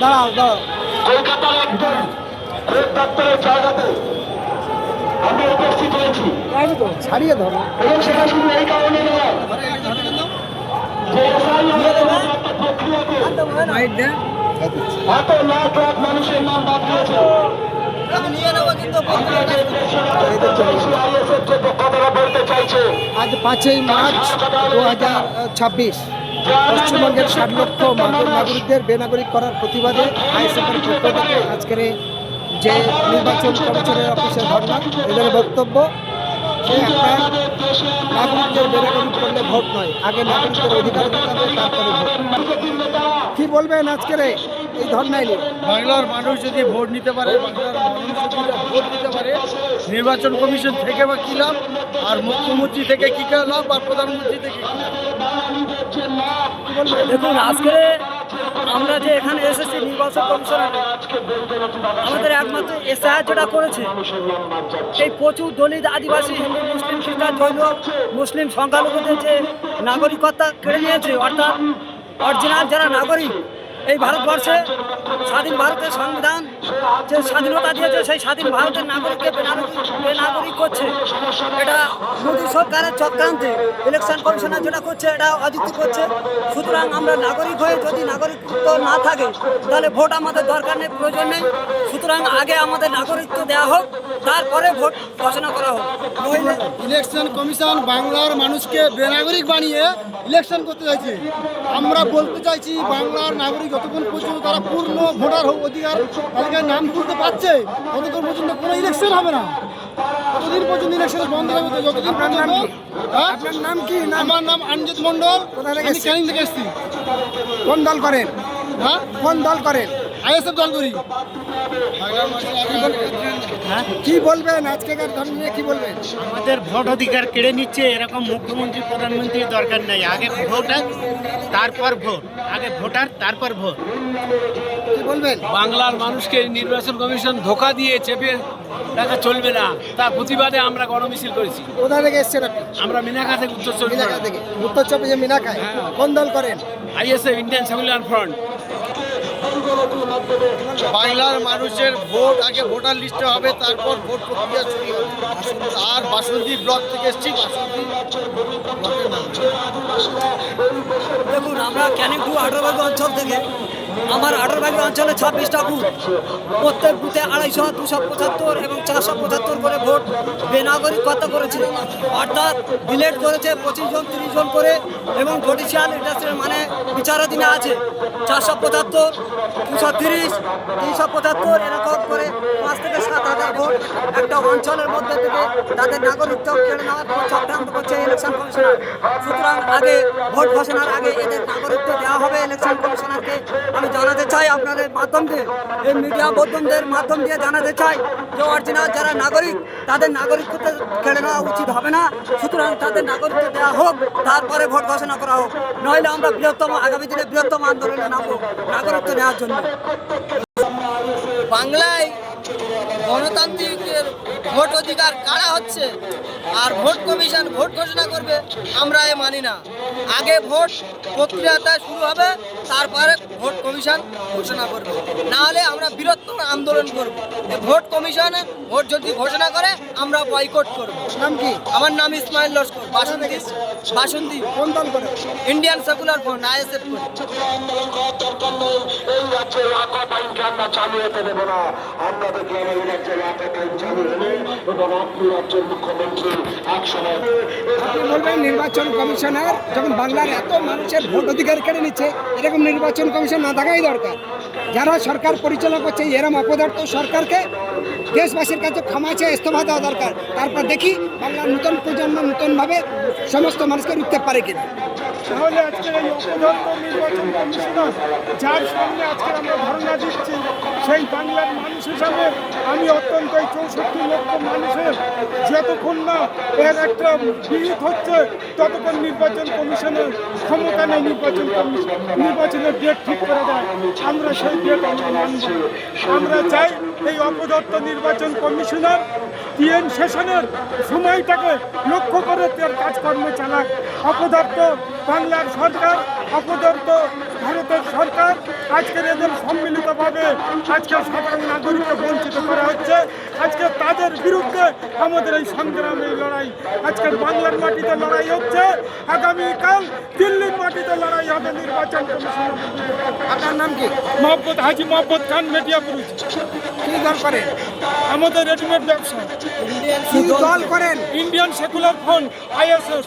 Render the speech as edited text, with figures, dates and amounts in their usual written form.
দাঁড়াও দাঁড়াও। কলকাতার একজন রেড দপ্তরের জায়গাতে আমরা উপস্থিত হয়েছি ছাড়িয়ে ধরো। এবং সেটা শুধু এই কারণে নয় যে এসআইআর একটা প্রক্রিয়াকে এত লাখ লাখ মানুষের নাম বাদ দিয়েছে। আমরা যে দেশে রাজত্ব চাইছি, ISF যে কথাটা বলতে চাইছে, আজ 5ই মার্চ 2026 পশ্চিমবঙ্গের 60 লক্ষ নাগরিকদের বেনাগরিক করার প্রতিবাদে আইএসএফের পক্ষ থেকে আজকের যে নির্বাচন কমিশনের অফিসে ধর্ণা, এদের বক্তব্য যে একটা নাগরিকদের বেনাগরিক করলে ভোট নয়, আগে নাগরিকদের অধিকার দিতে হবে, তারপরে ভোট। কি বলবেন আজকের এই ধর্ণায় নিয়ে? বাংলার মানুষ যদি ভোট নিতে পারে, বাংলার মানুষ যদি ভোট দিতে পারে, নির্বাচন কমিশন থেকে বা কী লাভ, আর মুখ্যমন্ত্রী থেকে কী লাভ, আর প্রধানমন্ত্রী থেকে কী লাভ? দেখুন, আজকে আমরা যে এখানে এসেছি নির্বাচন কমিশনে, আমাদের একমাত্র এসআইআর যেটা করেছে, এই প্রচুর দলিত, আদিবাসী, হিন্দু, মুসলিম, খ্রিস্টান, জৈন, মুসলিম সংখ্যালঘুদের যে নাগরিকত্ব কেড়ে নিয়েছে, অর্থাৎ অরিজিনাল যারা নাগরিক এই ভারতবর্ষে, স্বাধীন ভারতের সংবিধান যে স্বাধীনতা দিয়েছে, সেই স্বাধীন ভারতের নাগরিককে বেনাগরিক করছে। এটা মোদী সরকারের চক্রান্তে ইলেকশন কমিশনার যেটা করছে, এটা অযুক্তি করছে। সুতরাং আমরা নাগরিক হয়ে যদি নাগরিকত্ব না থাকে, তাহলে ভোট আমাদের দরকার নেই, প্রয়োজন নেই। সুতরাং আগে আমাদের নাগরিকত্ব দেওয়া হোক, তারপরে ভোট ঘোষণা করা হোক। নইলে ইলেকশন কমিশন বাংলার মানুষকে বেনাগরিক বানিয়ে ইলেকশন করতে চাইছে। আমরা বলতে চাইছি, বাংলার নাগরিক যতক্ষণ পর্যন্ত তারা পূর্ণ ভোটার অধিকার তালিকায় নাম তুলতে পারছে, ততক্ষণ পর্যন্ত কোনো ইলেকশন হবে না। কতদিন পর্যন্ত ইলেকশন বন্ধ হবে? যতদিন পর্যন্ত। আপনার নাম কি? আমার নাম অঞ্জিত মন্ডল। কোথা থেকে আমি ক্যানিং থেকে এসেছি। কোন দল করেন? হ্যাঁ, কোন দল করেন? আইএসএফ দল করি। কি বলবেন আজকের ধর্ম নিয়ে, কি বলবেন? আমাদের ভোট অধিকার কেড়ে নিচ্ছে, এরকম মুখ্যমন্ত্রী প্রধানমন্ত্রীর দরকার নেই। আগে ভোটার তারপর ভোট, আগে ভোটার তারপর ভোট। কি বলবেন? বাংলার মানুষকে নির্বাচন কমিশন ধোঁকা দিয়ে চেপে রাখা চলবে না, তার প্রতিবাদে আমরা গণমিছিল করেছি। কোথা থেকে এসছেন আপনি? আমরা মিনাখা থেকে উত্তর চব্বিশ মিনাখা থেকে। উত্তর চব্বিশে মিনাখায়। কোন দল করেন? ISF Indian secular front. বাংলার মানুষের ভোট আগে ভোটার লিস্টে হবে, তারপর ভোট প্রক্রিয়া শুরু হবে। আর বাসন্তী ব্লক থেকে এসেছি। দেখুন, আমরা ক্যানিং টু 18 অঞ্চল থেকে, আমার 18 অঞ্চলে 26টা বুথ, প্রত্যেক বুথে 250, 275 এবং 475 করে ভোট বেনাগরিকত্ব করেছে, অর্থাৎ ডিলেট করেছে 25 জন 30 জন করে, এবং জুডিশিয়াল ইন্ডাস্ট্রির মানে বিচারাধীনে আছে 475, 230, 375 এরকম করে 5 থেকে 7 হাজার ভোট একটা অঞ্চলের মধ্যে থেকে তাদের নাগরিকত্ব কেড়ে নেওয়ার চক্রান্ত করছে ইলেকশন কমিশনার। সুতরাং আগে ভোট ঘোষণার আগে এদের নাগরিকত্ব দেওয়া হবে ইলেকশন কমিশনারকে। আমি জানাতে চাই আপনাদের মাধ্যম দিয়ে, এই মিডিয়া মাধ্যমদের মাধ্যম দিয়ে জানাতে চাই যে অরিজিনাল যারা নাগরিক, তাদের নাগরিকত্ব কেড়ে নেওয়া উচিত হবে না। সুতরাং তাদের নাগরিকত্ব দেওয়া হোক, তারপরে ভোট ঘোষণা করা হোক। নইলে আমরা আগামী দিনে বৃহত্তম আন্দোলনে নামবো নাগরিকত্ব নেওয়ার জন্য। বাংলায় গণতান্ত্রিকের ভোট অধিকার কারা হচ্ছে, আর ভোট কমিশন ভোট ঘোষণা করবে, আমরা এ মানি না। আগে ভোট প্রক্রিয়াটা শুরু হবে, তারপরে ভোট কমিশন ঘোষণা করবে, না হলে আমরা বৃহত্তম আন্দোলন করব। ভোট কমিশনে ভোট যদি ঘোষণা করে আমরা বয়কট করব। নাম কি? আমার নাম ইসমাইল লস্কর, বাসন্তী। কোন দল করেন? ইন্ডিয়ান সেকুলার ফ্রন্ট, ISF করি। আন্দোলন করার দরকার নেই। এই রাজ্যের আকাট আইনকে আমরা চালু হতে দেব না। আমরা দেখলাম এই রাজ্যের আকাট আইন চালু হলে এবং আপনি রাজ্যের মুখ্যমন্ত্রী একসময় আপনি বলবেন নির্বাচন কমিশনার যখন বাংলার এত মানুষের ভোট অধিকার কেড়ে নিচ্ছে, এরকম নির্বাচন কমিশন না থাকাই দরকার। যারা সরকার পরিচালনা করছে এরম অপদার্থ সরকারকে দেশবাসীর কাছে ক্ষমা চেয়ে ইস্তফা দেওয়া দরকার। তারপর দেখি বাংলার নতুন প্রজন্ম নতুনভাবে সমস্ত মানুষকে উঠতে পারে কিনা। তাহলে আজকের এই অপদার্থ নির্বাচন কমিশনার যার সামনে আজকে আমরা ধর্ণা দিচ্ছি, সেই বাংলার মানুষ হিসাবে আমি অত্যন্ত এই 64 লক্ষ মানুষের যতক্ষণ না এর একটা বিহিত হচ্ছে, ততক্ষণ নির্বাচন কমিশনের ক্ষমতা নেই নির্বাচনের ডেট ঠিক করে দেয়। আমরা সেই ডেট আমরা মানব। আমরা চাই এই অপদার্থ নির্বাচন কমিশনার TN সেশনের সময়টাকে লক্ষ্য করে তার কাজকর্ম চালাক। অপদার্থ বাংলার সরকার, অপদার্থ ভারতের সরকার আজকের এদের সম্মিলিতভাবে আজকে সাধারণ নাগরিককে বঞ্চিত করা হচ্ছে। আজকে তাদের বিরুদ্ধে আমাদের এই সংগ্রামী লড়াই, আজকের বাংলার মাটিতে লড়াই হচ্ছে, আগামীকাল দিল্লির মাটিতে লড়াই হবে নির্বাচন কমিশনের বিরুদ্ধে। আপনার নাম কি? হাজি মোহাম্মদ খান মেটিয়াপুরুষ। কি দল করেন? আমাদের রেডিমেড ব্যবসা, কি দল করেন? Indian secular front, ISF।